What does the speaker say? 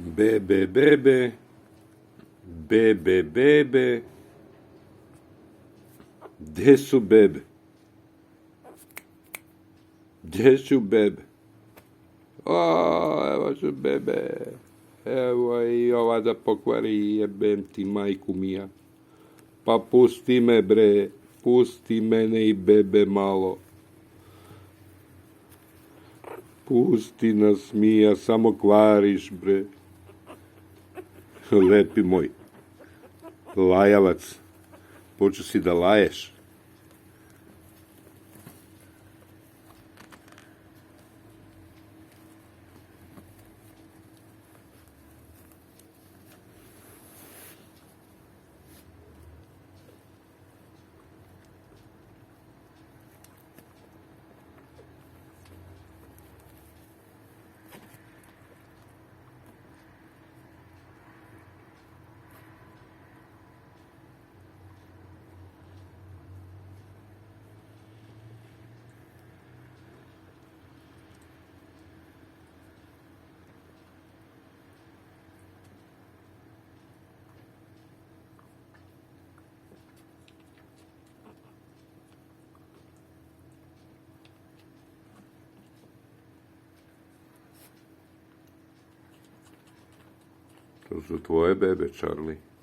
Bebe, bebe, bebe, bebe, gdje su bebe? Gdje su bebe? O, evo su bebe. Evo i ova da pokvari, jebem ti majku mija. Pa pusti me bre, pusti mene i bebe malo. Pusti nas mija, samo kvariš bre. Lepi moj, lajavac, počeo si da laješ. To su tvoje bebe, Charlie.